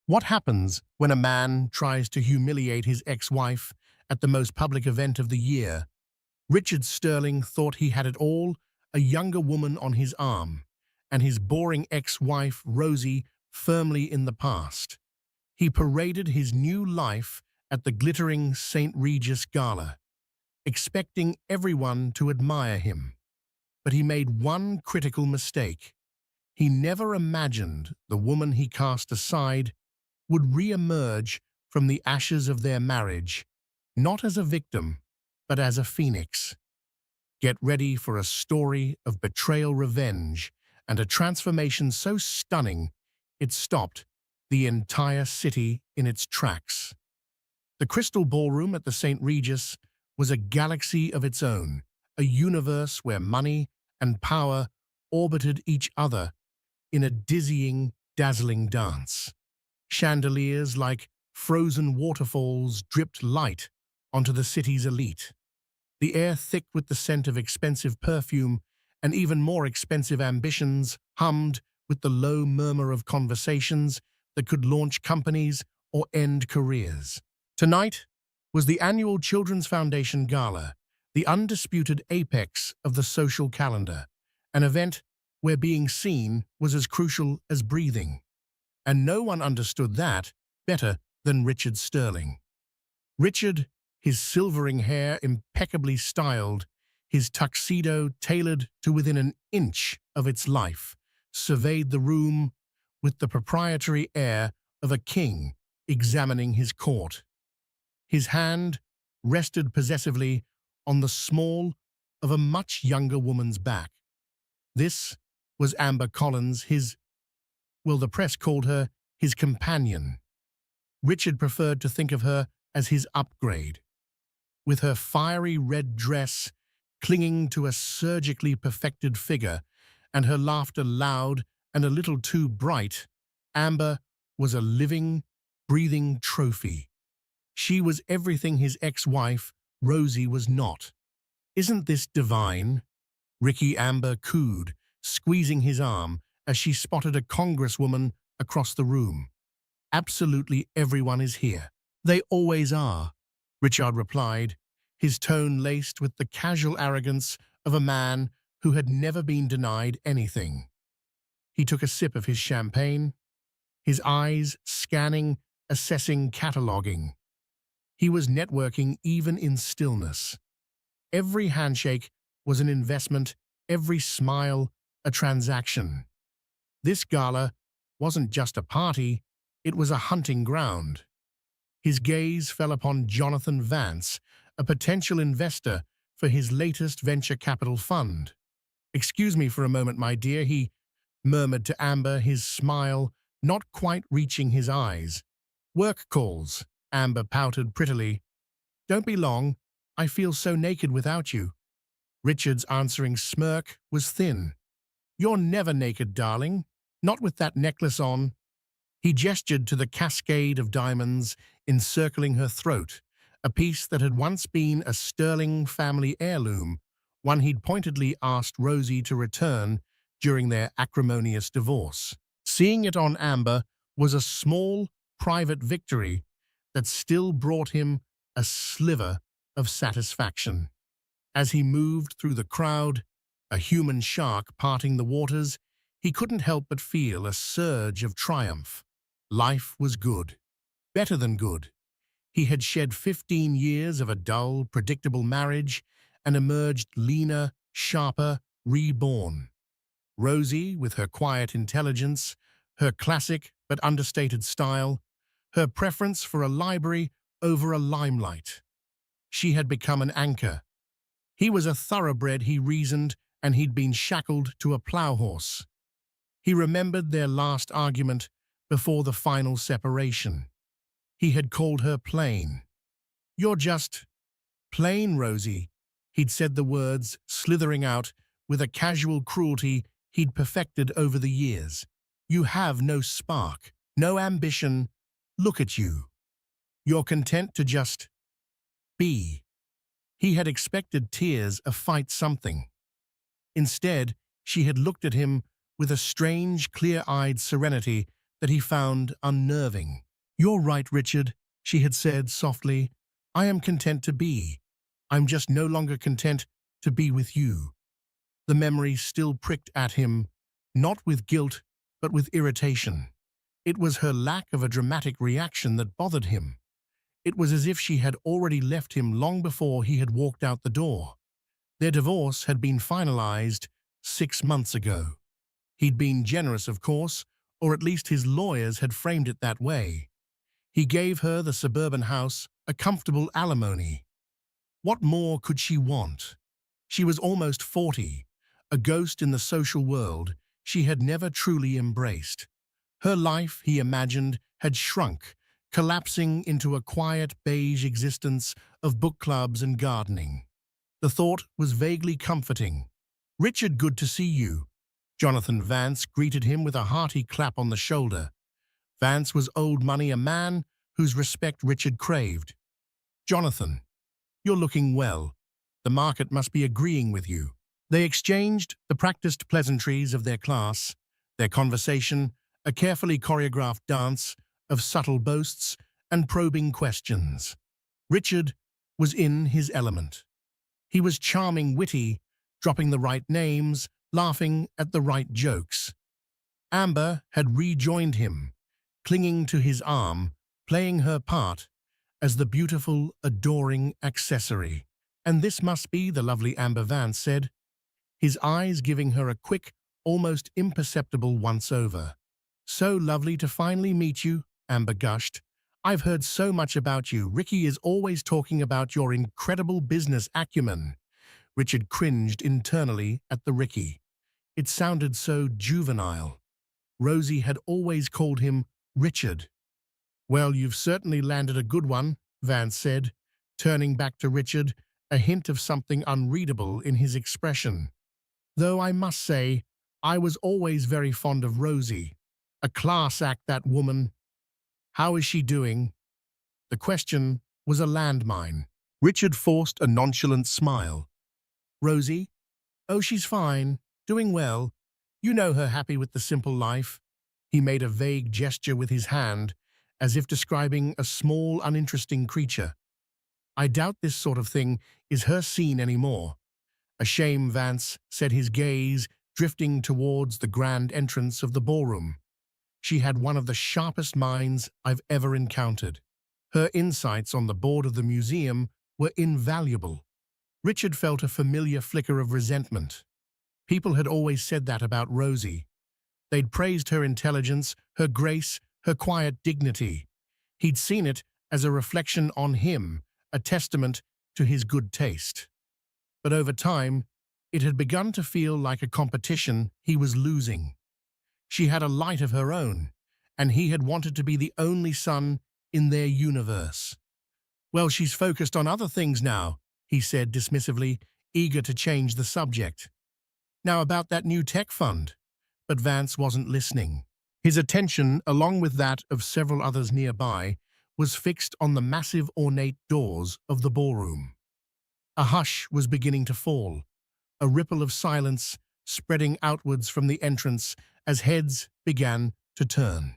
What happens when a man tries to humiliate his ex-wife at the most public event of the year? Richard Sterling thought he had it all, a younger woman on his arm, and his boring ex-wife, Rosie, firmly in the past. He paraded his new life at the glittering St. Regis Gala, expecting everyone to admire him. But he made one critical mistake. He never imagined the woman he cast aside would re-emerge from the ashes of their marriage, not as a victim, but as a phoenix. Get ready for a story of betrayal, revenge, and a transformation so stunning it stopped the entire city in its tracks. The Crystal Ballroom at the St. Regis was a galaxy of its own, a universe where money and power orbited each other in a dizzying, dazzling dance. Chandeliers like frozen waterfalls dripped light onto the city's elite. The air thick with the scent of expensive perfume and even more expensive ambitions hummed with the low murmur of conversations that could launch companies or end careers. Tonight was the annual Children's Foundation Gala, the undisputed apex of the social calendar, an event where being seen was as crucial as breathing. And no one understood that better than Richard Sterling. Richard, his silvering hair impeccably styled, his tuxedo tailored to within an inch of its life, surveyed the room with the proprietary air of a king examining his court. His hand rested possessively on the small of a much younger woman's back. This was Amber Collins, the press called her his companion. Richard preferred to think of her as his upgrade. With her fiery red dress clinging to a surgically perfected figure and her laughter loud and a little too bright, Amber was a living, breathing trophy. She was everything his ex-wife, Rosie, was not. "Isn't this divine?" Ricky Amber cooed, squeezing his arm as she spotted a congresswoman across the room. "Absolutely everyone is here." "They always are," Richard replied, his tone laced with the casual arrogance of a man who had never been denied anything. He took a sip of his champagne, his eyes scanning, assessing, cataloging. He was networking even in stillness. Every handshake was an investment, every smile a transaction. This gala wasn't just a party, it was a hunting ground. His gaze fell upon Jonathan Vance, a potential investor for his latest venture capital fund. "Excuse me for a moment, my dear," he murmured to Amber, his smile not quite reaching his eyes. "Work calls," Amber pouted prettily. "Don't be long. I feel so naked without you." Richard's answering smirk was thin. "You're never naked, darling. Not with that necklace on." He gestured to the cascade of diamonds encircling her throat, a piece that had once been a Sterling family heirloom, one he'd pointedly asked Rosie to return during their acrimonious divorce. Seeing it on Amber was a small, private victory that still brought him a sliver of satisfaction. As he moved through the crowd, a human shark parting the waters, he couldn't help but feel a surge of triumph. Life was good. Better than good. He had shed 15 years of a dull, predictable marriage and emerged leaner, sharper, reborn. Rosie, with her quiet intelligence, her classic but understated style, her preference for a library over a limelight. She had become an anchor. He was a thoroughbred, he reasoned, and he'd been shackled to a plough horse. He remembered their last argument before the final separation. He had called her plain. "You're just plain, Rosie." He'd said the words, slithering out with a casual cruelty he'd perfected over the years. "You have no spark, no ambition. Look at you. You're content to just be." He had expected tears of fight something. Instead, she had looked at him with a strange, clear-eyed serenity that he found unnerving. "You're right, Richard," she had said softly. "I am content to be. I'm just no longer content to be with you." The memory still pricked at him, not with guilt, but with irritation. It was her lack of a dramatic reaction that bothered him. It was as if she had already left him long before he had walked out the door. Their divorce had been finalized 6 months ago. He'd been generous, of course, or at least his lawyers had framed it that way. He gave her the suburban house, a comfortable alimony. What more could she want? She was almost 40, a ghost in the social world she had never truly embraced. Her life, he imagined, had shrunk, collapsing into a quiet beige existence of book clubs and gardening. The thought was vaguely comforting. "Richard, good to see you." Jonathan Vance greeted him with a hearty clap on the shoulder. Vance was old money, a man whose respect Richard craved. "Jonathan, you're looking well. The market must be agreeing with you." They exchanged the practiced pleasantries of their class, their conversation, a carefully choreographed dance of subtle boasts and probing questions. Richard was in his element. He was charming, witty, dropping the right names, laughing at the right jokes. Amber had rejoined him, clinging to his arm, playing her part as the beautiful, adoring accessory. "And this must be the lovely Amber," Vance said, his eyes giving her a quick, almost imperceptible once-over. "So lovely to finally meet you," Amber gushed. "I've heard so much about you. Ricky is always talking about your incredible business acumen." Richard cringed internally at the Ricky. It sounded so juvenile. Rosie had always called him Richard. "Well, you've certainly landed a good one," Vance said, turning back to Richard, a hint of something unreadable in his expression. "Though I must say, I was always very fond of Rosie. A class act, that woman. How is she doing?" The question was a landmine. Richard forced a nonchalant smile. "Rosie? Oh, she's fine, doing well. You know her, happy with the simple life." He made a vague gesture with his hand, as if describing a small, uninteresting creature. "I doubt this sort of thing is her scene anymore." "A shame," Vance said, his gaze drifting towards the grand entrance of the ballroom. "She had one of the sharpest minds I've ever encountered. Her insights on the board of the museum were invaluable." Richard felt a familiar flicker of resentment. People had always said that about Rosie. They'd praised her intelligence, her grace, her quiet dignity. He'd seen it as a reflection on him, a testament to his good taste. But over time, it had begun to feel like a competition he was losing. She had a light of her own, and he had wanted to be the only sun in their universe. "Well, she's focused on other things now," he said dismissively, eager to change the subject. "Now about that new tech fund." But Vance wasn't listening. His attention, along with that of several others nearby, was fixed on the massive ornate doors of the ballroom. A hush was beginning to fall, a ripple of silence spreading outwards from the entrance as heads began to turn.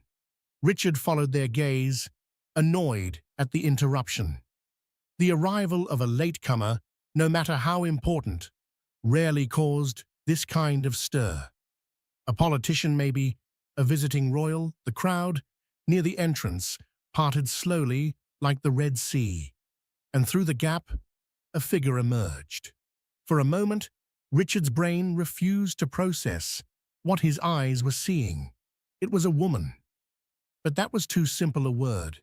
Richard followed their gaze, annoyed at the interruption. The arrival of a latecomer, no matter how important, rarely caused this kind of stir. A politician, maybe, a visiting royal, the crowd, near the entrance, parted slowly like the Red Sea, and through the gap, a figure emerged. For a moment, Richard's brain refused to process what his eyes were seeing. It was a woman. But that was too simple a word.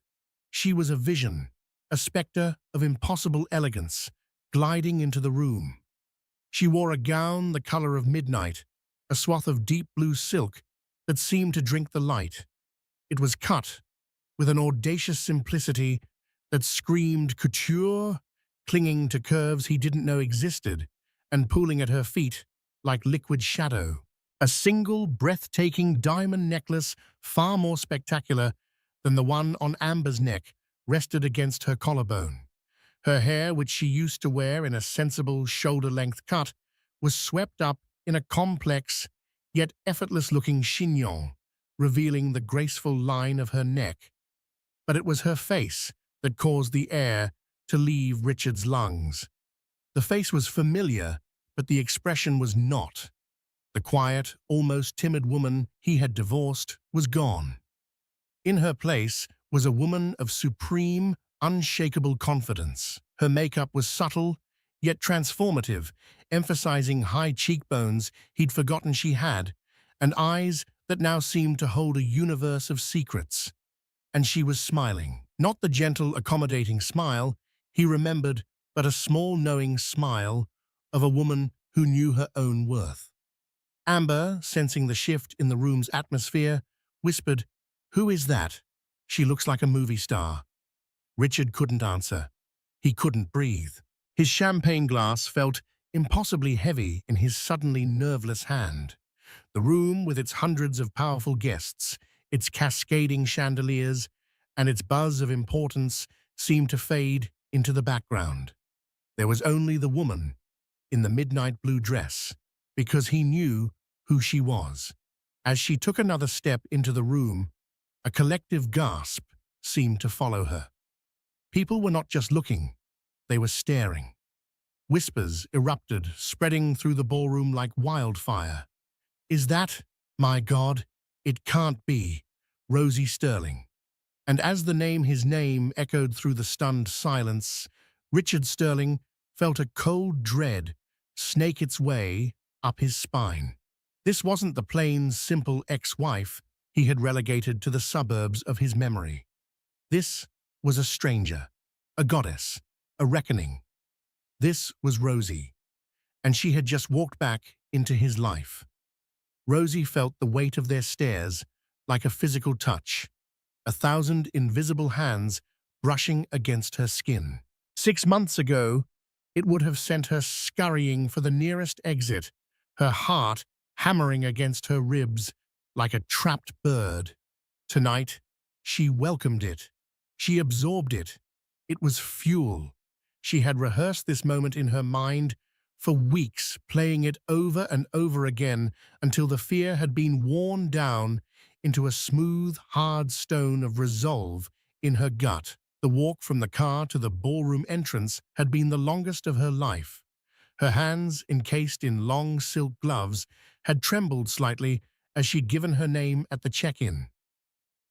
She was a vision, a spectre of impossible elegance, gliding into the room. She wore a gown the color of midnight, a swath of deep blue silk that seemed to drink the light. It was cut with an audacious simplicity that screamed couture, clinging to curves he didn't know existed, and pooling at her feet like liquid shadow. A single, breathtaking diamond necklace, far more spectacular than the one on Amber's neck, rested against her collarbone. Her hair, which she used to wear in a sensible shoulder-length cut, was swept up in a complex, yet effortless-looking chignon, revealing the graceful line of her neck. But it was her face that caused the air to leave Richard's lungs. The face was familiar, but the expression was not. The quiet, almost timid woman he had divorced was gone. In her place was a woman of supreme, unshakable confidence. Her makeup was subtle, yet transformative, emphasizing high cheekbones he'd forgotten she had, and eyes that now seemed to hold a universe of secrets. And she was smiling. Not the gentle, accommodating smile he remembered, but a small, knowing smile of a woman who knew her own worth. Amber, sensing the shift in the room's atmosphere, whispered, "Who is that? She looks like a movie star." Richard couldn't answer. He couldn't breathe. His champagne glass felt impossibly heavy in his suddenly nerveless hand. The room, with its hundreds of powerful guests, its cascading chandeliers, and its buzz of importance, seemed to fade into the background. There was only the woman in the midnight blue dress, because he knew who she was. As she took another step into the room, a collective gasp seemed to follow her. People were not just looking, they were staring. Whispers erupted, spreading through the ballroom like wildfire. "Is that, my God, it can't be, Rosie Sterling." And as his name echoed through the stunned silence, Richard Sterling felt a cold dread snake its way up his spine. This wasn't the plain, simple ex-wife he had relegated to the suburbs of his memory. This was a stranger, a goddess, a reckoning. This was Rosie, and she had just walked back into his life. Rosie felt the weight of their stares like a physical touch, a thousand invisible hands brushing against her skin. 6 months ago, it would have sent her scurrying for the nearest exit, her heart hammering against her ribs like a trapped bird. Tonight, she welcomed it. She absorbed it. It was fuel. She had rehearsed this moment in her mind for weeks, playing it over and over again until the fear had been worn down into a smooth, hard stone of resolve in her gut. The walk from the car to the ballroom entrance had been the longest of her life. Her hands, encased in long silk gloves, had trembled slightly as she'd given her name at the check-in.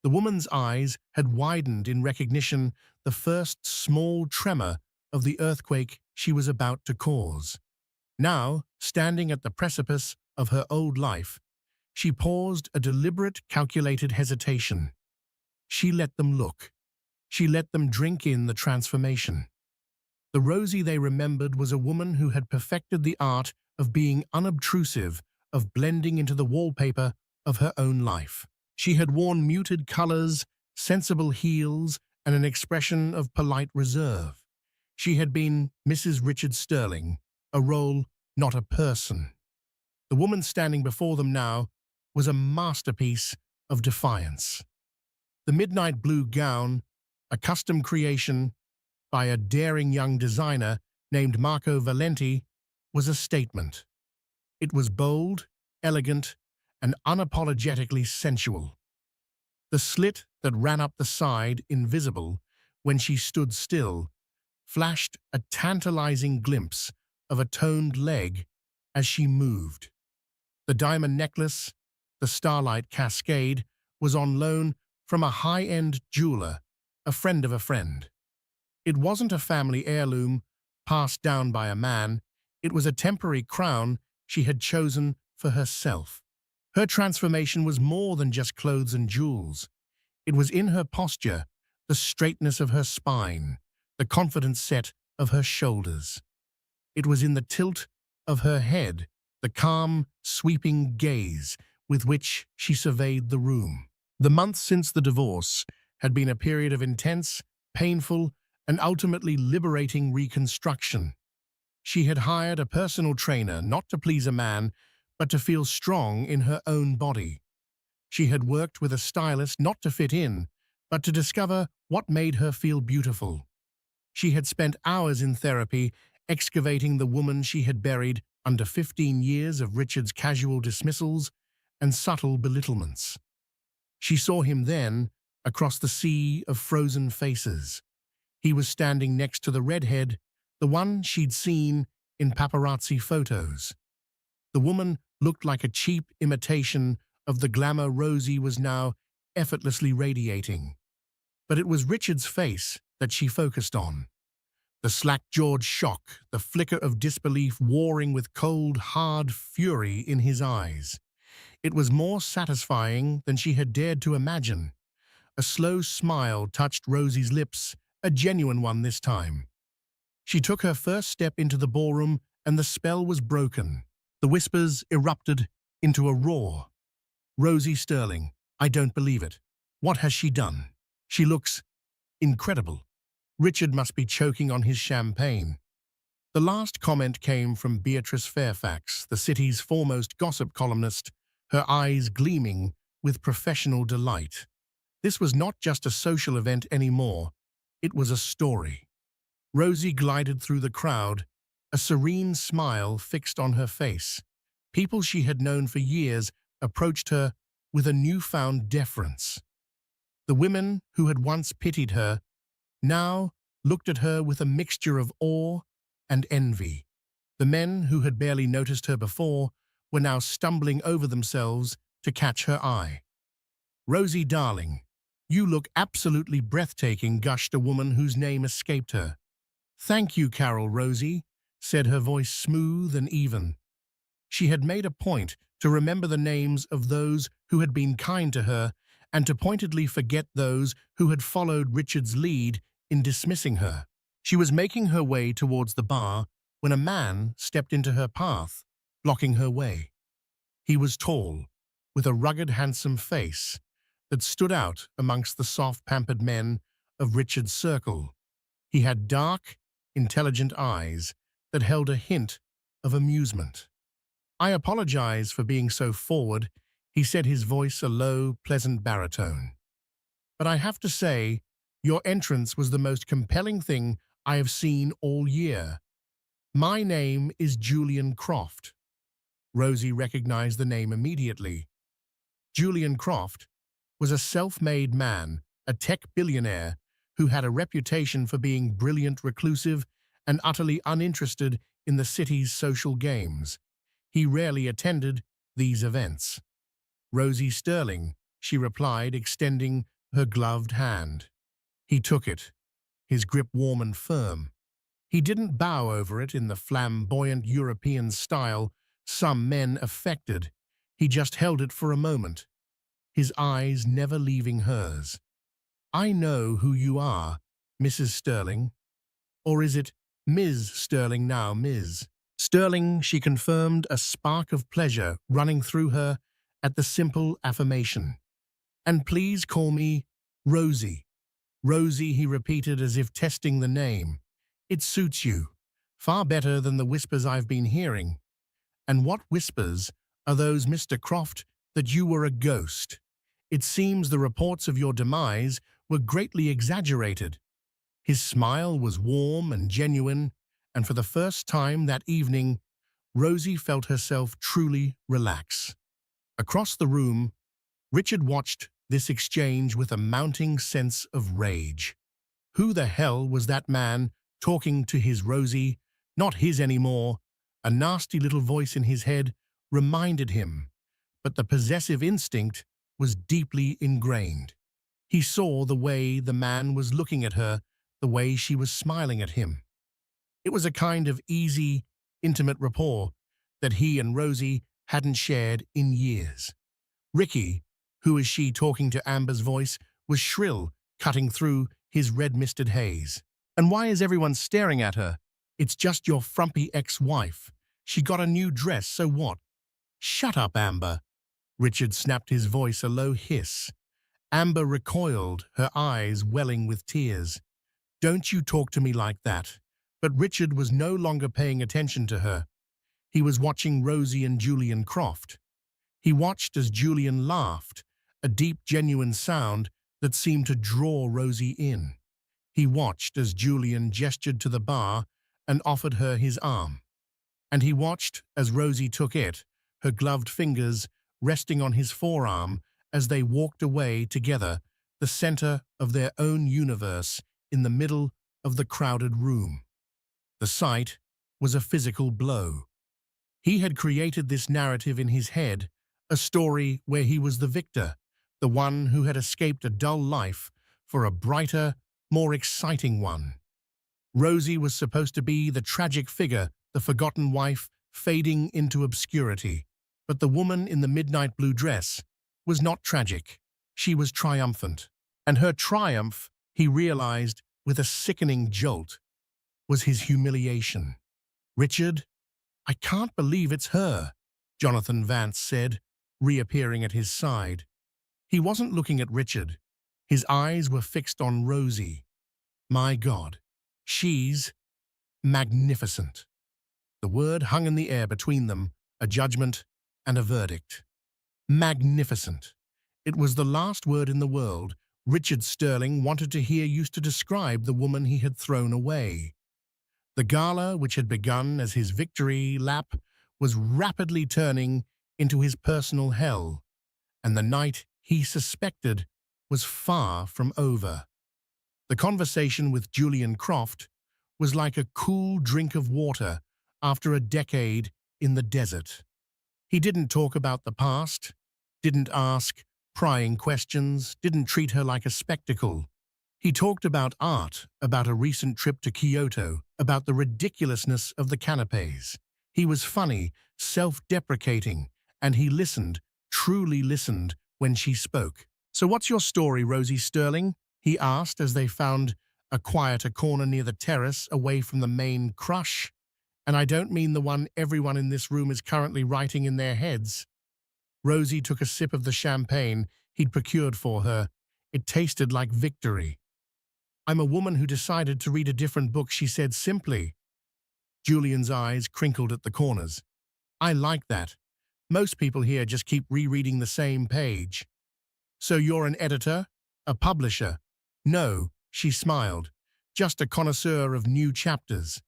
The woman's eyes had widened in recognition, the first small tremor of the earthquake she was about to cause. Now, standing at the precipice of her old life, she paused, a deliberate, calculated hesitation. She let them look. She let them drink in the transformation. The Rosie they remembered was a woman who had perfected the art of being unobtrusive, of blending into the wallpaper of her own life. She had worn muted colors, sensible heels, and an expression of polite reserve. She had been Mrs. Richard Sterling, a role, not a person. The woman standing before them now was a masterpiece of defiance. The midnight blue gown, a custom creation by a daring young designer named Marco Valenti, was a statement. It was bold, elegant, and unapologetically sensual. The slit that ran up the side, invisible when she stood still, flashed a tantalizing glimpse of a toned leg as she moved. The diamond necklace, the starlight cascade, was on loan from a high-end jeweler, a friend of a friend. It wasn't a family heirloom passed down by a man. It was a temporary crown she had chosen for herself. Her transformation was more than just clothes and jewels. It was in her posture, the straightness of her spine, the confident set of her shoulders. It was in the tilt of her head, the calm, sweeping gaze with which she surveyed the room. The months since the divorce had been a period of intense, painful, and ultimately liberating reconstruction. She had hired a personal trainer not to please a man, but to feel strong in her own body. She had worked with a stylist not to fit in, but to discover what made her feel beautiful. She had spent hours in therapy, excavating the woman she had buried under 15 years of Richard's casual dismissals and subtle belittlements. She saw him then, across the sea of frozen faces. He was standing next to the redhead, the one she'd seen in paparazzi photos. The woman looked like a cheap imitation of the glamour Rosie was now effortlessly radiating. But it was Richard's face that she focused on. The slack-jawed shock, the flicker of disbelief warring with cold, hard fury in his eyes. It was more satisfying than she had dared to imagine. A slow smile touched Rosie's lips, a genuine one this time. She took her first step into the ballroom and the spell was broken. The whispers erupted into a roar. Rosie Sterling, I don't believe it. What has she done? She looks incredible. Richard must be choking on his champagne. The last comment came from Beatrice Fairfax, the city's foremost gossip columnist, her eyes gleaming with professional delight. This was not just a social event anymore. It was a story. Rosie glided through the crowd, a serene smile fixed on her face. People she had known for years approached her with a newfound deference. The women who had once pitied her now looked at her with a mixture of awe and envy. The men who had barely noticed her before were now stumbling over themselves to catch her eye. Rosie, darling, you look absolutely breathtaking, gushed a woman whose name escaped her. Thank you, Carol, Rosie, said her voice smooth and even. She had made a point to remember the names of those who had been kind to her and to pointedly forget those who had followed Richard's lead in dismissing her. She was making her way towards the bar when a man stepped into her path, blocking her way. He was tall, with a rugged, handsome face that stood out amongst the soft, pampered men of Richard's circle. He had dark, intelligent eyes that held a hint of amusement. I apologize for being so forward, he said, his voice a low, pleasant baritone. But I have to say, your entrance was the most compelling thing I have seen all year. My name is Julian Croft. Rosie recognized the name immediately. Julian Croft was a self-made man, a tech billionaire, who had a reputation for being brilliant, reclusive, and utterly uninterested in the city's social games. He rarely attended these events. Rosie Sterling, she replied, extending her gloved hand. He took it, his grip warm and firm. He didn't bow over it in the flamboyant European style some men affected. He just held it for a moment, his eyes never leaving hers. I know who you are, Mrs. Sterling. Or is it Ms. Sterling now, Ms. Sterling, she confirmed, a spark of pleasure running through her at the simple affirmation. And please call me Rosie. Rosie, he repeated as if testing the name. It suits you, far better than the whispers I've been hearing. And what whispers are those, Mr. Croft, that you were a ghost? It seems the reports of your demise were greatly exaggerated. His smile was warm and genuine, and for the first time that evening, Rosie felt herself truly relax. Across the room, Richard watched this exchange with a mounting sense of rage. Who the hell was that man talking to his Rosie? Not his anymore. A nasty little voice in his head reminded him, but the possessive instinct was deeply ingrained. He saw the way the man was looking at her, the way she was smiling at him. It was a kind of easy, intimate rapport that he and Rosie hadn't shared in years. Ricky, who is she talking to? Amber's voice was shrill, cutting through his red-misted haze. And why is everyone staring at her? It's just your frumpy ex-wife. She got a new dress, so what? Shut up, Amber. Richard snapped, his voice a low hiss. Amber recoiled, her eyes welling with tears. Don't you talk to me like that. But Richard was no longer paying attention to her. He was watching Rosie and Julian Croft. He watched as Julian laughed, a deep, genuine sound that seemed to draw Rosie in. He watched as Julian gestured to the bar and offered her his arm. And he watched as Rosie took it, her gloved fingers resting on his forearm as they walked away together, the center of their own universe in the middle of the crowded room. The sight was a physical blow. He had created this narrative in his head, a story where he was the victor, the one who had escaped a dull life for a brighter, more exciting one. Rosie was supposed to be the tragic figure, the forgotten wife, fading into obscurity. But the woman in the midnight blue dress was not tragic. She was triumphant. And her triumph, he realized with a sickening jolt, was his humiliation. "Richard, I can't believe it's her," Jonathan Vance said, reappearing at his side. He wasn't looking at Richard. His eyes were fixed on Rosie. "My God, she's magnificent." The word hung in the air between them, a judgment and a verdict. Magnificent. It was the last word in the world Richard Sterling wanted to hear used to describe the woman he had thrown away. The gala, which had begun as his victory lap, was rapidly turning into his personal hell, and the night he suspected was far from over. The conversation with Julian Croft was like a cool drink of water after a decade in the desert. He didn't talk about the past, didn't ask prying questions, didn't treat her like a spectacle. He talked about art, about a recent trip to Kyoto, about the ridiculousness of the canapes. He was funny, self-deprecating, and he listened, truly listened, when she spoke. "So what's your story, Rosie Sterling?" he asked as they found a quieter corner near the terrace, away from the main crush. "And I don't mean the one everyone in this room is currently writing in their heads." Rosie took a sip of the champagne he'd procured for her. It tasted like victory. "I'm a woman who decided to read a different book," she said simply. Julian's eyes crinkled at the corners. "I like that. Most people here just keep rereading the same page." "So you're an editor? A publisher?" "No," she smiled. "Just a connoisseur of new chapters."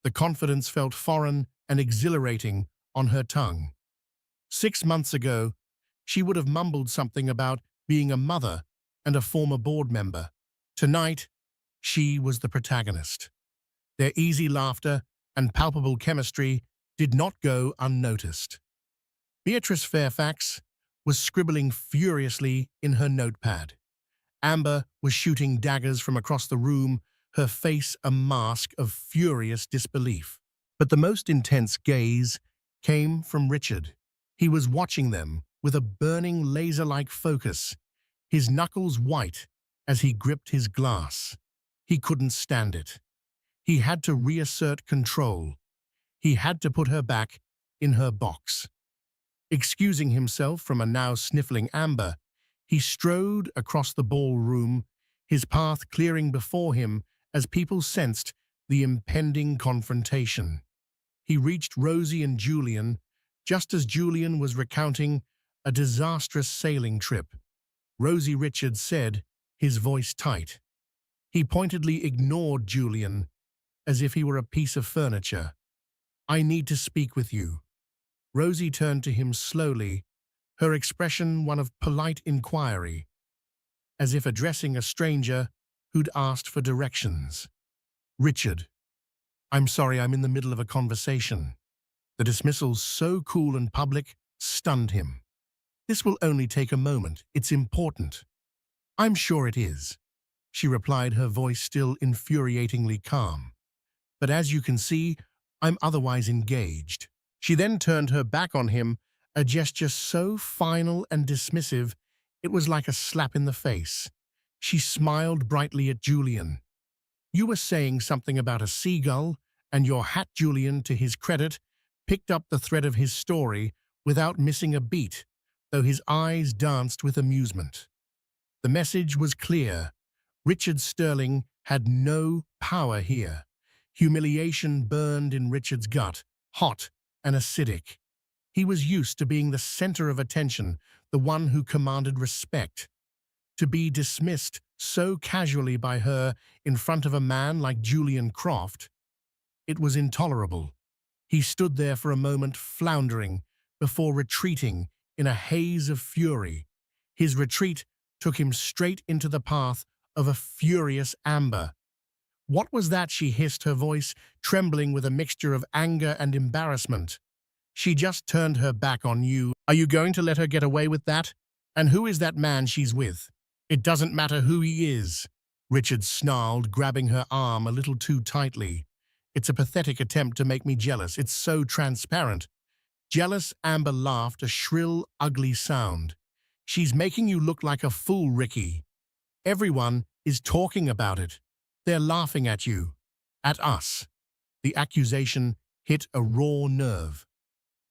The confidence felt foreign and exhilarating on her tongue. 6 months ago, she would have mumbled something about being a mother and a former board member. Tonight, she was the protagonist. Their easy laughter and palpable chemistry did not go unnoticed. Beatrice Fairfax was scribbling furiously in her notepad. Amber was shooting daggers from across the room, her face a mask of furious disbelief. But the most intense gaze came from Richard. He was watching them with a burning laser-like focus, his knuckles white as he gripped his glass. He couldn't stand it. He had to reassert control. He had to put her back in her box. Excusing himself from a now sniffling Amber, he strode across the ballroom, his path clearing before him as people sensed the impending confrontation. He reached Rosie and Julian just as Julian was recounting a disastrous sailing trip. "Rosie," Richard said, his voice tight. He pointedly ignored Julian, as if he were a piece of furniture. "I need to speak with you." Rosie turned to him slowly, her expression one of polite inquiry, as if addressing a stranger who'd asked for directions. "Richard, I'm sorry, I'm in the middle of a conversation." The dismissal, so cool and public, stunned him. "This will only take a moment. It's important." "I'm sure it is," she replied, her voice still infuriatingly calm. "But as you can see, I'm otherwise engaged." She then turned her back on him, a gesture so final and dismissive it was like a slap in the face. She smiled brightly at Julian. "You were saying something about a seagull, and your hat." Julian, to his credit, picked up the thread of his story without missing a beat, though his eyes danced with amusement. The message was clear. Richard Sterling had no power here. Humiliation burned in Richard's gut, hot and acidic. He was used to being the center of attention, the one who commanded respect. To be dismissed so casually by her in front of a man like Julian Croft, it was intolerable. He stood there for a moment, floundering, before retreating in a haze of fury. His retreat took him straight into the path of a furious Amber. "What was that?" she hissed, her voice trembling with a mixture of anger and embarrassment. "She just turned her back on you. Are you going to let her get away with that? And who is that man she's with?" "It doesn't matter who he is," Richard snarled, grabbing her arm a little too tightly. "It's a pathetic attempt to make me jealous. It's so transparent." Jealous? Amber laughed, a shrill, ugly sound. "She's making you look like a fool, Ricky. Everyone is talking about it. They're laughing at you. At us." The accusation hit a raw nerve.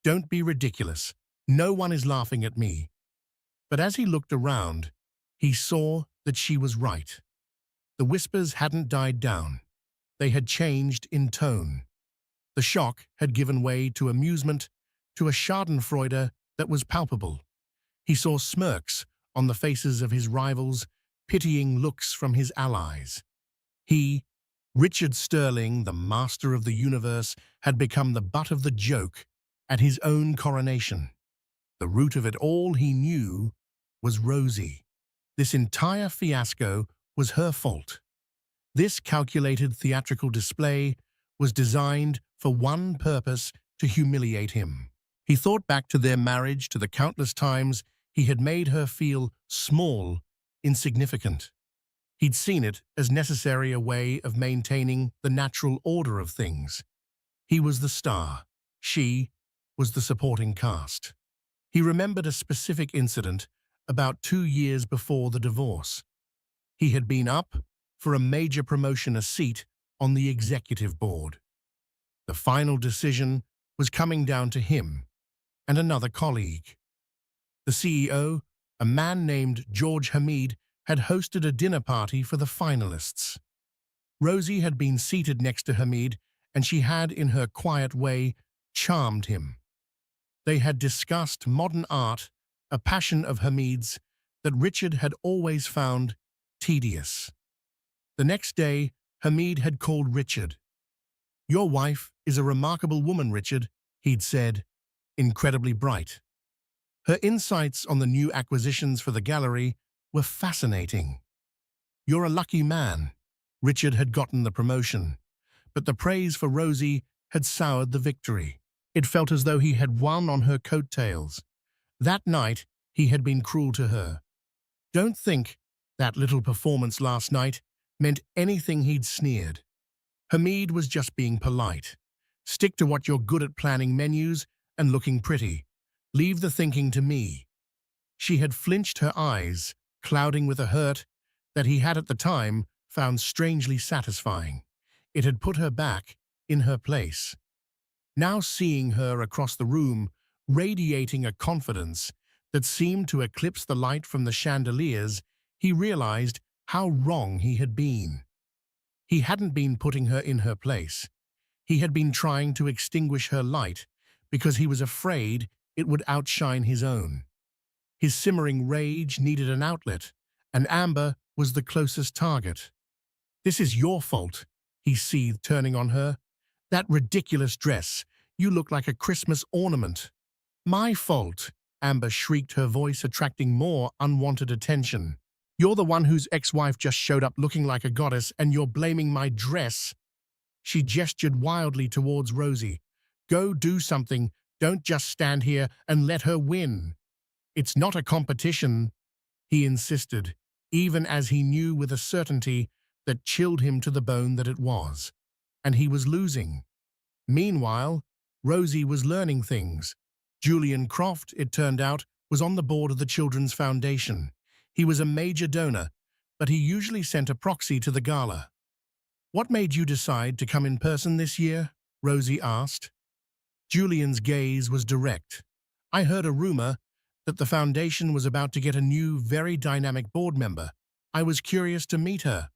"Don't be ridiculous. No one is laughing at me." But as he looked around, he saw that she was right. The whispers hadn't died down. They had changed in tone. The shock had given way to amusement, to a schadenfreude that was palpable. He saw smirks on the faces of his rivals, pitying looks from his allies. He, Richard Sterling, the master of the universe, had become the butt of the joke at his own coronation. The root of it all, he knew, was Rosie. This entire fiasco was her fault. This calculated theatrical display was designed for one purpose: to humiliate him. He thought back to their marriage, to the countless times he had made her feel small, insignificant. He'd seen it as necessary, a way of maintaining the natural order of things. He was the star. She was the supporting cast. He remembered a specific incident about 2 years before the divorce. He had been up for a major promotion, a seat on the executive board. The final decision was coming down to him and another colleague. The CEO, a man named George Hamid, had hosted a dinner party for the finalists. Rosie had been seated next to Hamid, and she had, in her quiet way, charmed him. They had discussed modern art, a passion of Hamid's that Richard had always found tedious. The next day, Hamid had called Richard. "Your wife is a remarkable woman, Richard," he'd said, "incredibly bright. Her insights on the new acquisitions for the gallery were fascinating. You're a lucky man." Richard had gotten the promotion, but the praise for Rosie had soured the victory. It felt as though he had won on her coattails. That night, he had been cruel to her. Don't think that little performance last night meant anything, he'd sneered. Hamid was just being polite. "Stick to what you're good at: planning menus and looking pretty. Leave the thinking to me." She had flinched, her eyes clouding with a hurt that he had at the time found strangely satisfying. It had put her back in her place. Now, seeing her across the room, radiating a confidence that seemed to eclipse the light from the chandeliers, he realized how wrong he had been. He hadn't been putting her in her place. He had been trying to extinguish her light because he was afraid it would outshine his own. His simmering rage needed an outlet, and Amber was the closest target. "This is your fault," he seethed, turning on her. "That ridiculous dress. You look like a Christmas ornament." "My fault," Amber shrieked, her voice attracting more unwanted attention. "You're the one whose ex-wife just showed up looking like a goddess, and you're blaming my dress." She gestured wildly towards Rosie. "Go do something. Don't just stand here and let her win." "It's not a competition," he insisted, even as he knew with a certainty that chilled him to the bone that it was. And he was losing. Meanwhile, Rosie was learning things. Julian Croft, it turned out, was on the board of the Children's Foundation. He was a major donor, but he usually sent a proxy to the gala. "What made you decide to come in person this year?" Rosie asked. Julian's gaze was direct. "I heard a rumor that the foundation was about to get a new, very dynamic board member. I was curious to meet her."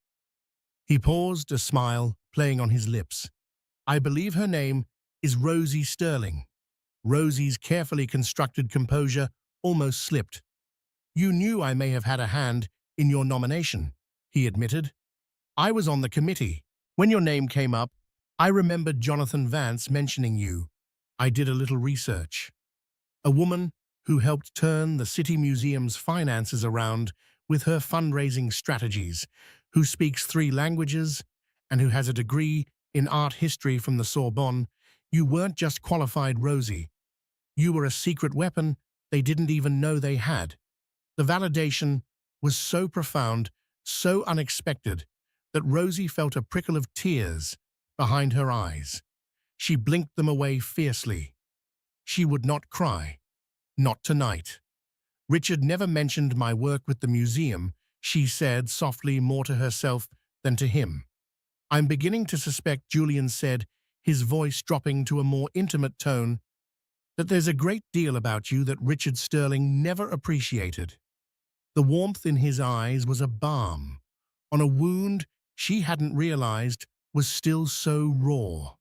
He paused, a smile playing on his lips. "I believe her name is Rosie Sterling." Rosie's carefully constructed composure almost slipped. "You knew I may have had a hand in your nomination," he admitted. "I was on the committee. When your name came up, I remembered Jonathan Vance mentioning you. I did a little research. A woman who helped turn the City Museum's finances around with her fundraising strategies, who speaks 3 languages, and who has a degree in art history from the Sorbonne. You weren't just qualified, Rosie. You were a secret weapon they didn't even know they had. The validation was so profound, so unexpected, that Rosie felt a prickle of tears behind her eyes. She blinked them away fiercely. She would not cry. Not tonight. Richard never mentioned my work with the museum, she said softly, more to herself than to him. I'm beginning to suspect, Julian said, his voice dropping to a more intimate tone, that there's a great deal about you that Richard Sterling never appreciated. The warmth in his eyes was a balm on a wound she hadn't realized was still so raw.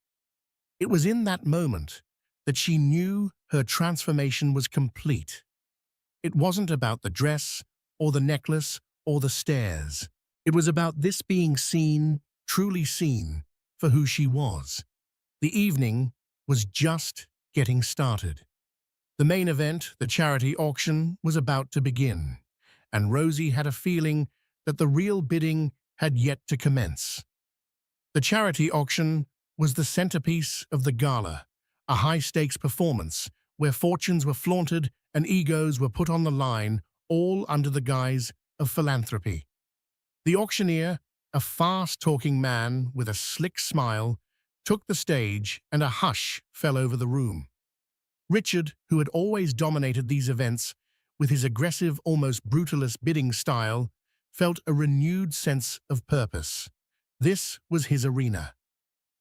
It was in that moment that she knew her transformation was complete. It wasn't about the dress or the necklace or the stairs. It was about this being seen, truly seen, for who she was. The evening was just getting started. The main event, the charity auction, was about to begin, and Rosie had a feeling that the real bidding had yet to commence. The charity auction was the centerpiece of the gala, a high-stakes performance where fortunes were flaunted and egos were put on the line, all under the guise of philanthropy. The auctioneer, a fast-talking man with a slick smile, took the stage, and a hush fell over the room. Richard, who had always dominated these events with his aggressive, almost brutalist bidding style, felt a renewed sense of purpose. This was his arena.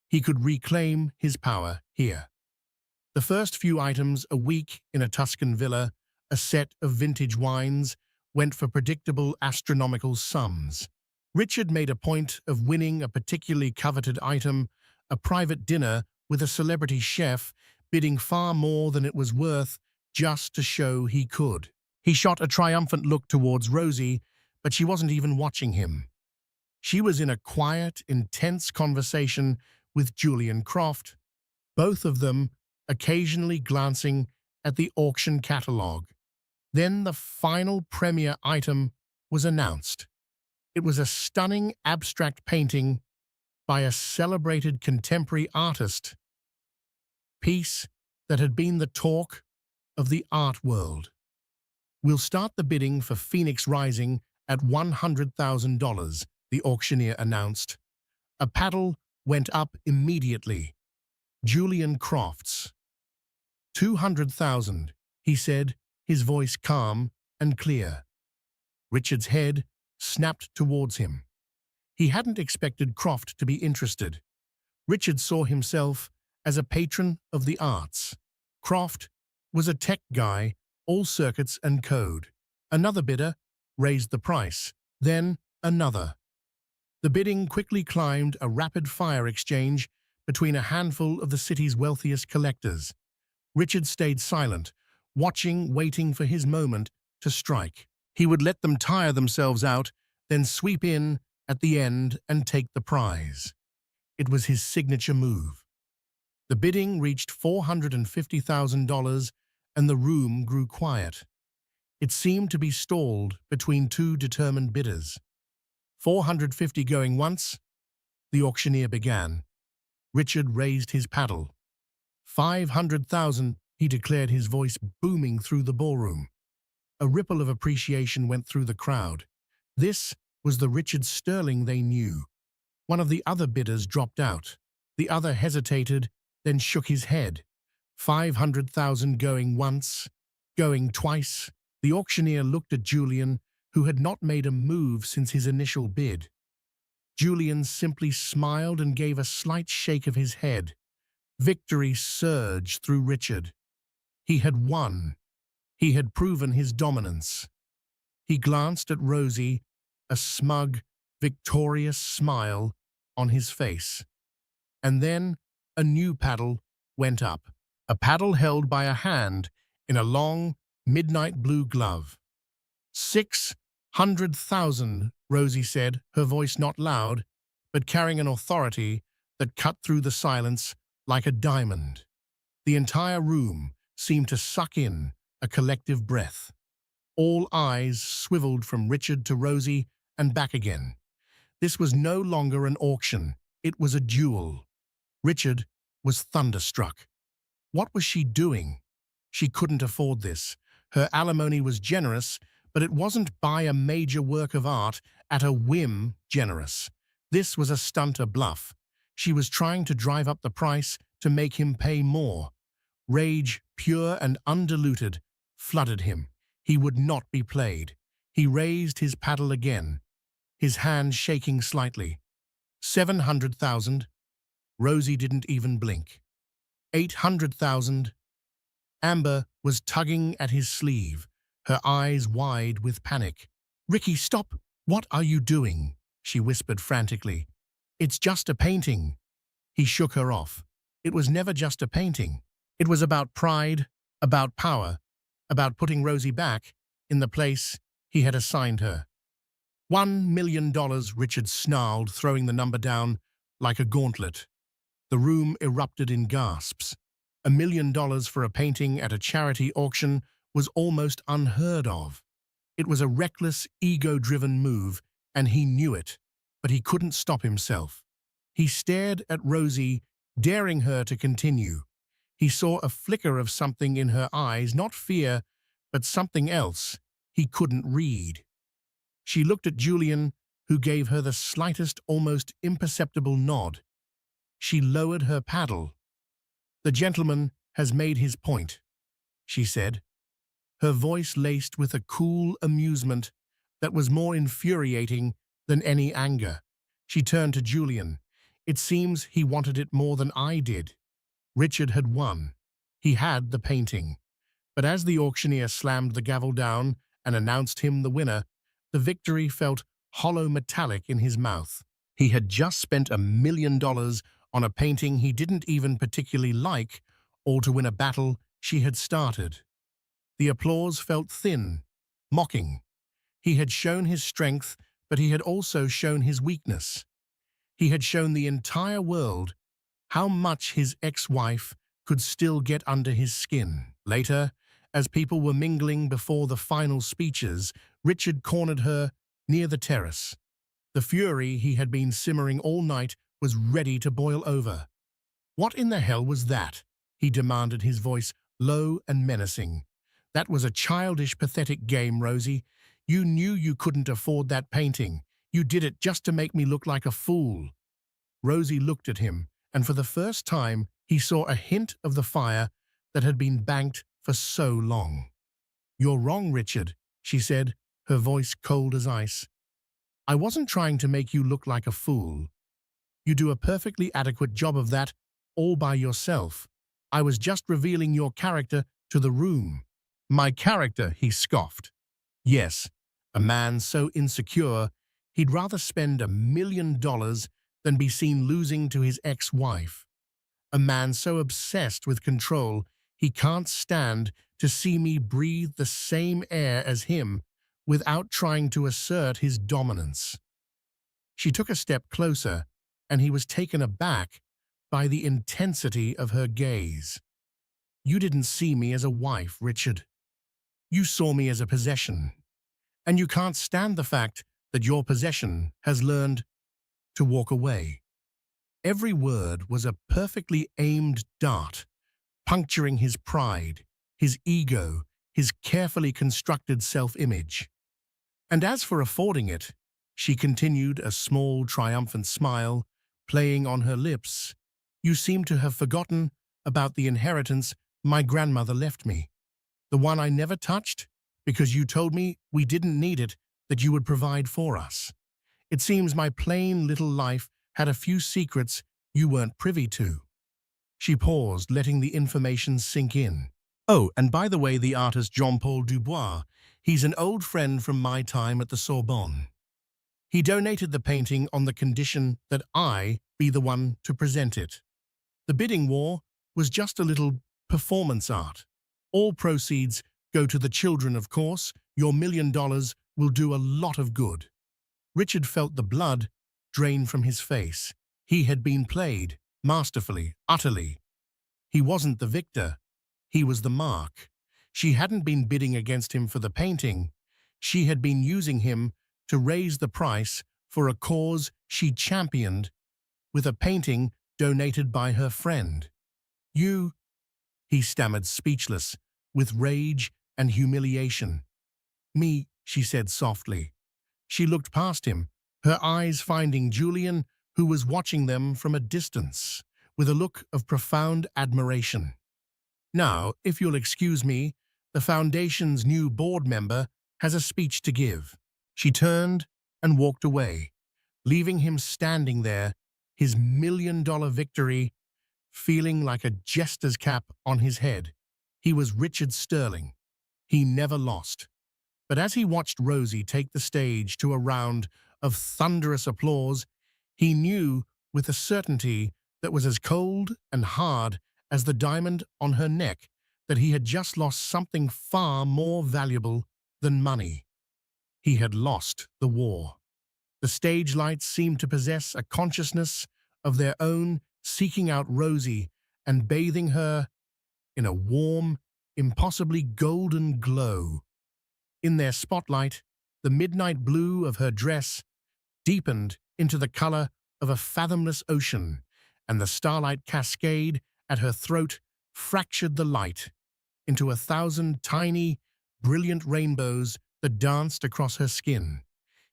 He could reclaim his power here. The first few items, a week in a Tuscan villa, a set of vintage wines, went for predictable astronomical sums. Richard made a point of winning a particularly coveted item, a private dinner with a celebrity chef, bidding far more than it was worth just to show he could. He shot a triumphant look towards Rosie, but she wasn't even watching him. She was in a quiet, intense conversation with Julian Croft, both of them occasionally glancing at the auction catalogue. Then the final premier item was announced. It was a stunning abstract painting by a celebrated contemporary artist, piece that had been the talk of the art world. We'll start the bidding for Phoenix Rising at $100,000, the auctioneer announced. A paddle went up immediately. Julian Croft's. 200,000, he said, his voice calm and clear. Richard's head snapped towards him. He hadn't expected Croft to be interested. Richard saw himself as a patron of the arts. Croft was a tech guy, all circuits and code. Another bidder raised the price, then another. The bidding quickly climbed, a rapid-fire exchange between a handful of the city's wealthiest collectors. Richard stayed silent, watching, waiting for his moment to strike. He would let them tire themselves out, then sweep in at the end and take the prize. It was his signature move. The bidding reached $450,000, and the room grew quiet. It seemed to be stalled between 2 determined bidders. 450 going once, the auctioneer began. Richard raised his paddle. 500,000, he declared, his voice booming through the ballroom. A ripple of appreciation went through the crowd. This was the Richard Sterling they knew. One of the other bidders dropped out. The other hesitated, then shook his head. 500,000 going once, going twice. The auctioneer looked at Julian, who had not made a move since his initial bid. Julian simply smiled and gave a slight shake of his head. Victory surged through Richard. He had won. He had proven his dominance. He glanced at Rosie, a smug, victorious smile on his face. And then a new paddle went up, a paddle held by a hand in a long, midnight blue glove. 600,000, Rosie said, her voice not loud, but carrying an authority that cut through the silence like a diamond. The entire room seemed to suck in, a collective breath. All eyes swiveled from Richard to Rosie and back again. This was no longer an auction. It was a duel. Richard was thunderstruck. What was she doing? She couldn't afford this. Her alimony was generous, but it wasn't buy a major work of art at a whim generous. This was a stunt, a bluff. She was trying to drive up the price to make him pay more. Rage, pure and undiluted, flooded him. He would not be played. He raised his paddle again, his hand shaking slightly. 700,000. Rosie didn't even blink. 800,000. Amber was tugging at his sleeve, her eyes wide with panic. "Ricky, stop! What are you doing?" she whispered frantically. "It's just a painting." He shook her off. It was never just a painting. It was about pride, about power, about putting Rosie back in the place he had assigned her. $1 million, Richard snarled, throwing the number down like a gauntlet. The room erupted in gasps. $1 million for a painting at a charity auction was almost unheard of. It was a reckless, ego-driven move, and he knew it, but he couldn't stop himself. He stared at Rosie, daring her to continue. He saw a flicker of something in her eyes, not fear, but something else he couldn't read. She looked at Julian, who gave her the slightest, almost imperceptible nod. She lowered her paddle. "The gentleman has made his point," she said, her voice laced with a cool amusement that was more infuriating than any anger. She turned to Julian. "It seems he wanted it more than I did." Richard had won. He had the painting. But as the auctioneer slammed the gavel down and announced him the winner, the victory felt hollow metallic in his mouth. He had just spent $1 million on a painting he didn't even particularly like, all to win a battle she had started. The applause felt thin, mocking. He had shown his strength, but he had also shown his weakness. He had shown the entire world how much his ex-wife could still get under his skin. Later, as people were mingling before the final speeches, Richard cornered her near the terrace. The fury he had been simmering all night was ready to boil over. "What in the hell was that?" he demanded, his voice low and menacing. "That was a childish, pathetic game, Rosie. You knew you couldn't afford that painting. You did it just to make me look like a fool." Rosie looked at him, and for the first time he saw a hint of the fire that had been banked for so long. "You're wrong, Richard," she said, her voice cold as ice. "I wasn't trying to make you look like a fool. You do a perfectly adequate job of that all by yourself. I was just revealing your character to the room." "My character," he scoffed. Yes, a man so insecure he'd rather spend $1 million than be seen losing to his ex-wife. A man so obsessed with control he can't stand to see me breathe the same air as him without trying to assert his dominance. She took a step closer, and he was taken aback by the intensity of her gaze. "You didn't see me as a wife, Richard. You saw me as a possession. And you can't stand the fact that your possession has learned to walk away." Every word was a perfectly aimed dart, puncturing his pride, his ego, his carefully constructed self-image. "And as for affording it," she continued, a small, triumphant smile playing on her lips, "you seem to have forgotten about the inheritance my grandmother left me. The one I never touched, because you told me we didn't need it, that you would provide for us. It seems my plain little life had a few secrets you weren't privy to." She paused, letting the information sink in. "Oh, and by the way, the artist Jean-Paul Dubois, he's an old friend from my time at the Sorbonne. He donated the painting on the condition that I be the one to present it. The bidding war was just a little performance art. All proceeds go to the children, of course. Your $1 million will do a lot of good." Richard felt the blood drain from his face. He had been played, masterfully, utterly. He wasn't the victor. He was the mark. She hadn't been bidding against him for the painting. She had been using him to raise the price for a cause she championed with a painting donated by her friend. "You," he stammered, speechless, with rage and humiliation. "Me," she said softly. She looked past him, her eyes finding Julian, who was watching them from a distance, with a look of profound admiration. "Now, if you'll excuse me, the Foundation's new board member has a speech to give." She turned and walked away, leaving him standing there, his million-dollar victory feeling like a jester's cap on his head. He was Richard Sterling. He never lost. But as he watched Rosie take the stage to a round of thunderous applause, he knew with a certainty that was as cold and hard as the diamond on her neck that he had just lost something far more valuable than money. He had lost the war. The stage lights seemed to possess a consciousness of their own, seeking out Rosie and bathing her in a warm, impossibly golden glow. In their spotlight, the midnight blue of her dress deepened into the color of a fathomless ocean, and the starlight cascade at her throat fractured the light into 1,000 tiny, brilliant rainbows that danced across her skin.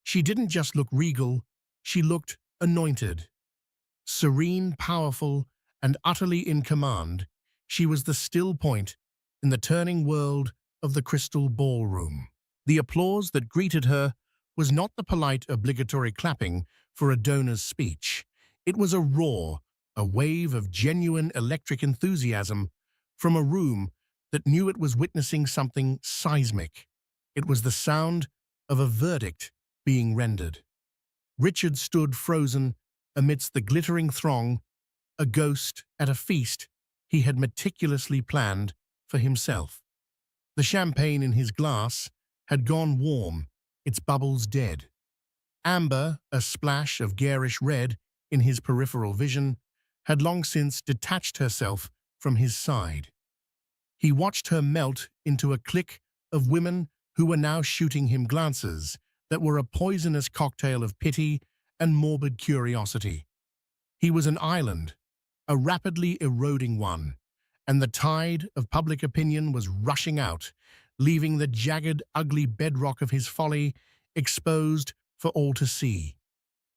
She didn't just look regal, she looked anointed. Serene, powerful, and utterly in command, she was the still point in the turning world of the crystal ballroom. The applause that greeted her was not the polite obligatory clapping for a donor's speech. It was a roar, a wave of genuine electric enthusiasm from a room that knew it was witnessing something seismic. It was the sound of a verdict being rendered. Richard stood frozen amidst the glittering throng, a ghost at a feast he had meticulously planned for himself. The champagne in his glass had gone warm, its bubbles dead. Amber, a splash of garish red in his peripheral vision, had long since detached herself from his side. He watched her melt into a clique of women who were now shooting him glances that were a poisonous cocktail of pity and morbid curiosity. He was an island, a rapidly eroding one, and the tide of public opinion was rushing out, leaving the jagged, ugly bedrock of his folly exposed for all to see.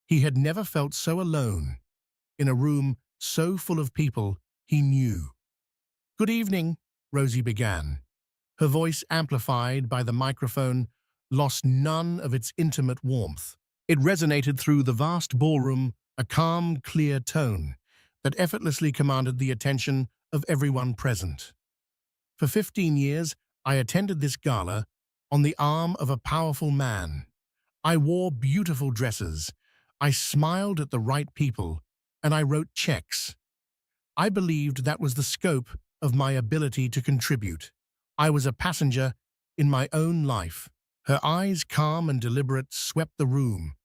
He had never felt so alone, in a room so full of people he knew. "Good evening," Rosie began. Her voice, amplified by the microphone, lost none of its intimate warmth. It resonated through the vast ballroom, a calm, clear tone that effortlessly commanded the attention of everyone present. "For 15 years, I attended this gala on the arm of a powerful man. I wore beautiful dresses, I smiled at the right people, and I wrote checks. I believed that was the scope of my ability to contribute. I was a passenger in my own life." Her eyes, calm and deliberate, swept the room,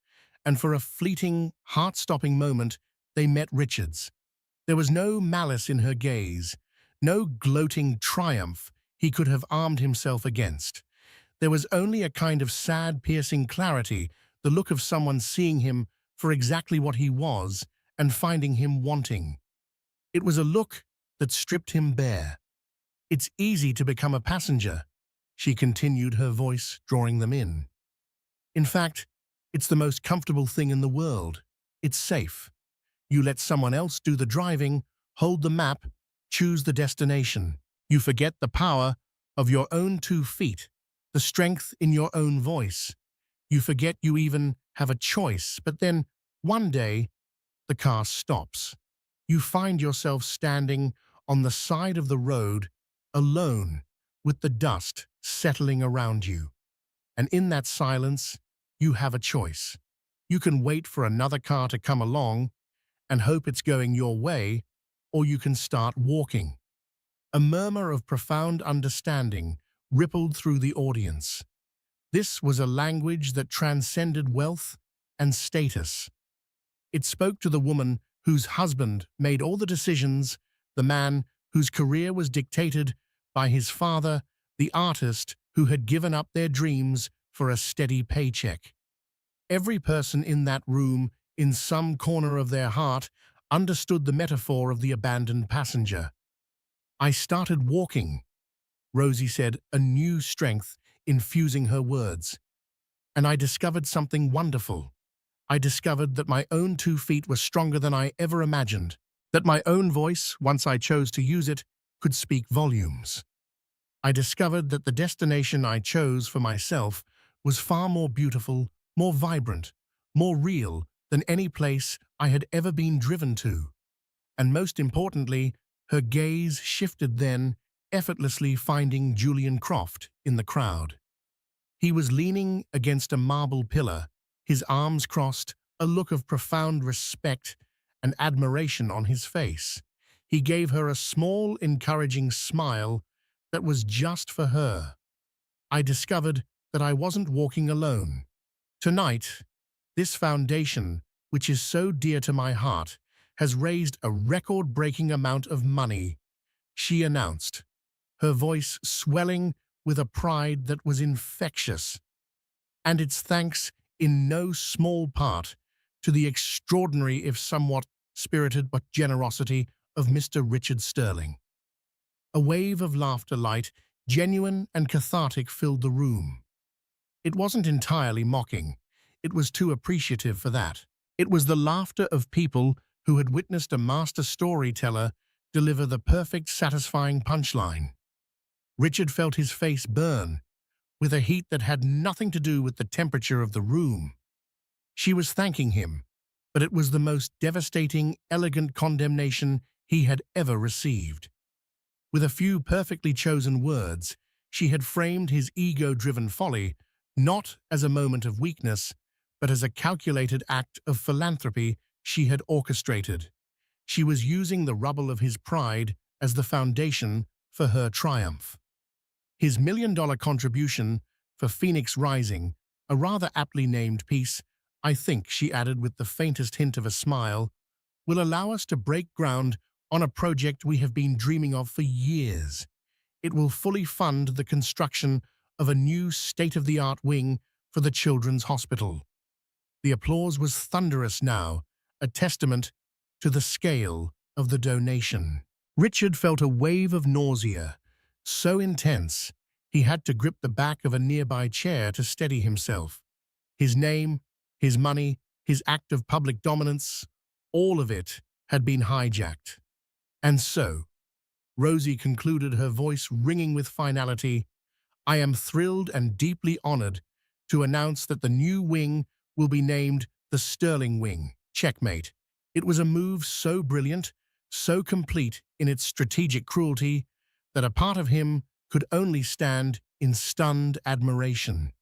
and for a fleeting, heart-stopping moment, they met Richard's. There was no malice in her gaze, no gloating triumph he could have armed himself against. There was only a kind of sad, piercing clarity, the look of someone seeing him for exactly what he was and finding him wanting. It was a look that stripped him bare. "It's easy to become a passenger," she continued, her voice drawing them in. "In fact, it's the most comfortable thing in the world. It's safe. You let someone else do the driving, hold the map, choose the destination. You forget the power of your own 2 feet, the strength in your own voice. You forget you even have a choice, but then, one day, the car stops. You find yourself standing on the side of the road, alone, with the dust settling around you. And in that silence, you have a choice. You can wait for another car to come along and hope it's going your way, or you can start walking." A murmur of profound understanding rippled through the audience. This was a language that transcended wealth and status. It spoke to the woman whose husband made all the decisions, the man whose career was dictated by his father, the artist who had given up their dreams for a steady paycheck. Every person in that room, in some corner of their heart, understood the metaphor of the abandoned passenger. "I started walking," Rosie said, a new strength infusing her words. "And I discovered something wonderful. I discovered that my own 2 feet were stronger than I ever imagined, that my own voice, once I chose to use it, could speak volumes. I discovered that the destination I chose for myself was far more beautiful, more vibrant, more real than any place I had ever been driven to." And most importantly, her gaze shifted then, effortlessly finding Julian Croft in the crowd. He was leaning against a marble pillar, his arms crossed, a look of profound respect and admiration on his face. He gave her a small, encouraging smile that was just for her. "I discovered that I wasn't walking alone. Tonight, this foundation, which is so dear to my heart, has raised a record-breaking amount of money," she announced, her voice swelling with a pride that was infectious. "And it's thanks, in no small part, to the extraordinary if somewhat spirited but generosity of Mr. Richard Sterling." A wave of laughter, light, genuine and cathartic, filled the room. It wasn't entirely mocking. It was too appreciative for that. It was the laughter of people who had witnessed a master storyteller deliver the perfect, satisfying punchline. Richard felt his face burn, with a heat that had nothing to do with the temperature of the room. She was thanking him, but it was the most devastating, elegant condemnation he had ever received. With a few perfectly chosen words, she had framed his ego-driven folly not as a moment of weakness, but as a calculated act of philanthropy she had orchestrated. She was using the rubble of his pride as the foundation for her triumph. His $1 million contribution for Phoenix Rising, a rather aptly named piece, I think, she added with the faintest hint of a smile, will allow us to break ground on a project we have been dreaming of for years. It will fully fund the construction of a new state-of-the-art wing for the Children's Hospital. The applause was thunderous now, a testament to the scale of the donation. Richard felt a wave of nausea, so intense he had to grip the back of a nearby chair to steady himself. His name, his money, his act of public dominance, all of it had been hijacked. And so, Rosie concluded, her voice ringing with finality, "I am thrilled and deeply honored to announce that the new wing will be named the Sterling Wing. Checkmate." It was a move so brilliant, so complete in its strategic cruelty, that a part of him could only stand in stunned admiration.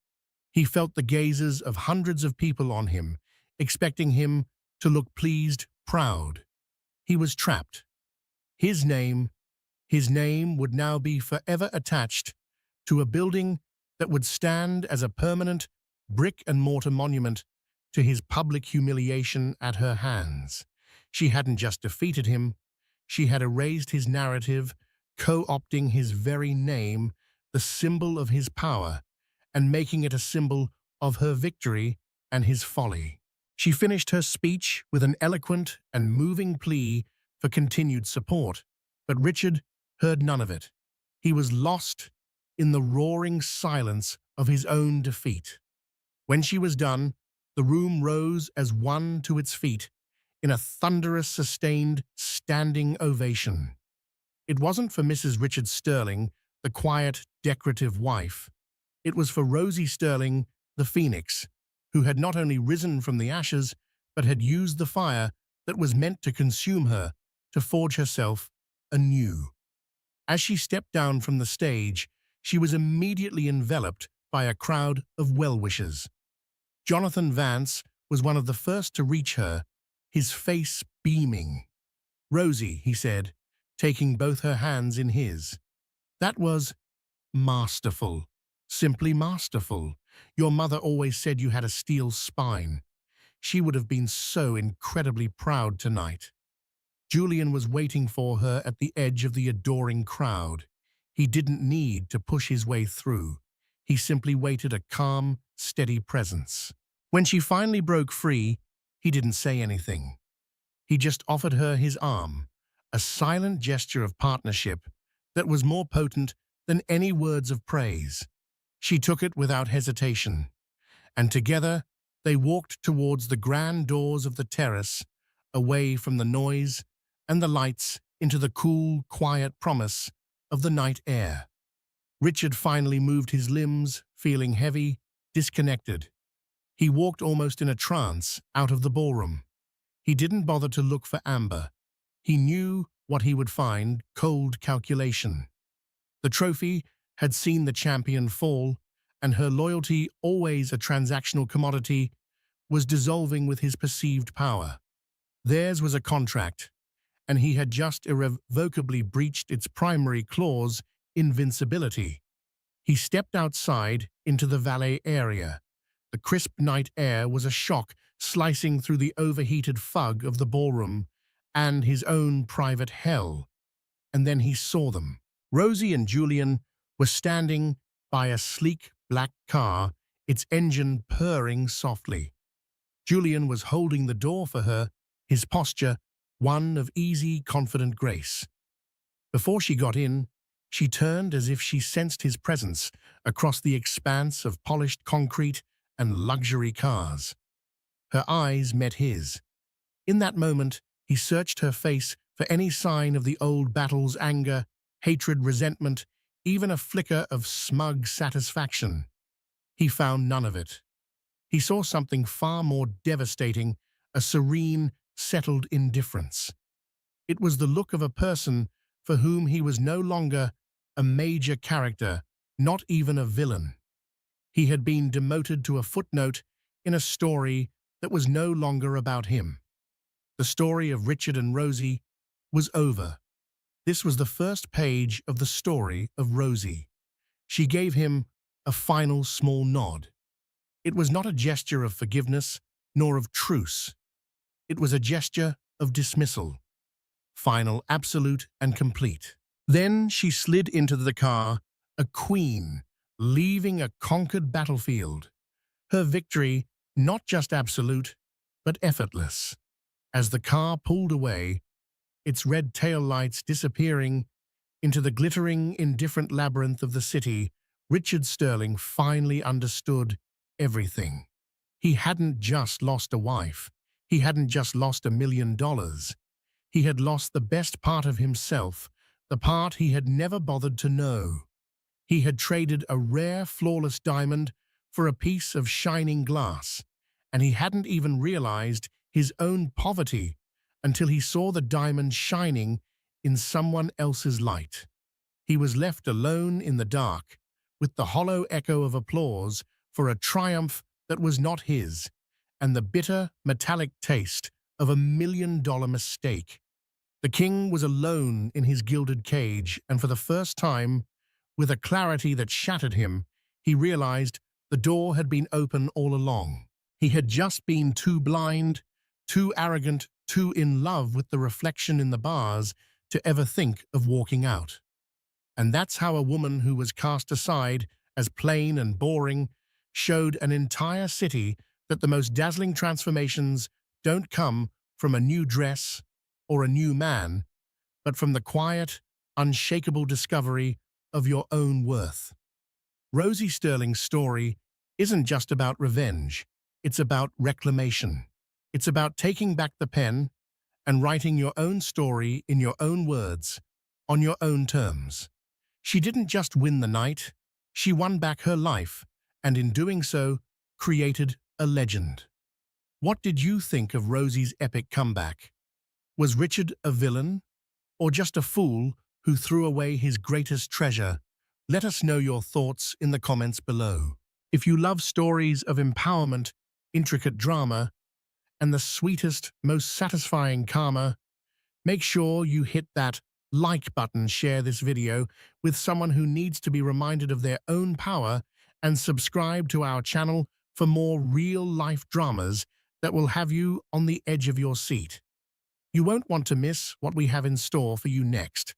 He felt the gazes of hundreds of people on him, expecting him to look pleased, proud. He was trapped. His name would now be forever attached to a building that would stand as a permanent brick-and-mortar monument to his public humiliation at her hands. She hadn't just defeated him, she had erased his narrative, co-opting his very name, the symbol of his power, and making it a symbol of her victory and his folly. She finished her speech with an eloquent and moving plea for continued support, but Richard heard none of it. He was lost in the roaring silence of his own defeat. When she was done, the room rose as one to its feet in a thunderous, sustained, standing ovation. It wasn't for Mrs. Richard Sterling, the quiet, decorative wife. It was for Rosie Sterling, the Phoenix, who had not only risen from the ashes, but had used the fire that was meant to consume her to forge herself anew. As she stepped down from the stage, she was immediately enveloped by a crowd of well-wishers. Jonathan Vance was one of the first to reach her, his face beaming. "Rosie," he said, taking both her hands in his. "That was masterful, simply masterful. Your mother always said you had a steel spine. She would have been so incredibly proud tonight." Julian was waiting for her at the edge of the adoring crowd. He didn't need to push his way through. He simply waited a calm, steady presence. When she finally broke free, he didn't say anything. He just offered her his arm, a silent gesture of partnership that was more potent than any words of praise. She took it without hesitation, and together they walked towards the grand doors of the terrace, away from the noise and the lights into the cool, quiet promise of the night air. Richard finally moved his limbs, feeling heavy, disconnected. He walked almost in a trance out of the ballroom. He didn't bother to look for Amber. He knew what he would find: cold calculation. The trophy had seen the champion fall, and her loyalty, always a transactional commodity, was dissolving with his perceived power. Theirs was a contract, and he had just irrevocably breached its primary clause: invincibility. He stepped outside into the valet area. The crisp night air was a shock, slicing through the overheated fog of the ballroom and his own private hell. And then he saw them. Rosie and Julian were standing by a sleek black car, its engine purring softly. Julian was holding the door for her, his posture one of easy, confident grace. Before she got in, she turned as if she sensed his presence across the expanse of polished concrete and luxury cars. Her eyes met his. In that moment, he searched her face for any sign of the old battle's anger, hatred, resentment, even a flicker of smug satisfaction. He found none of it. He saw something far more devastating: a serene, settled indifference. It was the look of a person for whom he was no longer a major character, not even a villain. He had been demoted to a footnote in a story that was no longer about him. The story of Richard and Rosie was over. This was the first page of the story of Rosie. She gave him a final small nod. It was not a gesture of forgiveness nor of truce. It was a gesture of dismissal. Final, absolute, and complete. Then she slid into the car, a queen, leaving a conquered battlefield. Her victory not just absolute, but effortless. As the car pulled away, its red taillights disappearing into the glittering, indifferent labyrinth of the city, Richard Sterling finally understood everything. He hadn't just lost a wife. He hadn't just lost $1 million. He had lost the best part of himself, the part he had never bothered to know. He had traded a rare, flawless diamond for a piece of shining glass, and he hadn't even realized his own poverty until he saw the diamond shining in someone else's light. He was left alone in the dark, with the hollow echo of applause for a triumph that was not his, and the bitter, metallic taste of $1 million mistake. The king was alone in his gilded cage, and for the first time, with a clarity that shattered him, he realized the door had been open all along. He had just been too blind, too arrogant, too in love with the reflection in the bars to ever think of walking out. And that's how a woman who was cast aside as plain and boring showed an entire city that the most dazzling transformations don't come from a new dress or a new man, but from the quiet, unshakable discovery of your own worth. Rosie Sterling's story isn't just about revenge. It's about reclamation. It's about taking back the pen and writing your own story in your own words, on your own terms. She didn't just win the night, she won back her life, and in doing so, created a legend. What did you think of Rosie's epic comeback? Was Richard a villain, or just a fool who threw away his greatest treasure? Let us know your thoughts in the comments below. If you love stories of empowerment, intricate drama, and the sweetest, most satisfying karma, make sure you hit that like button, share this video with someone who needs to be reminded of their own power, and subscribe to our channel for more real-life dramas that will have you on the edge of your seat. You won't want to miss what we have in store for you next.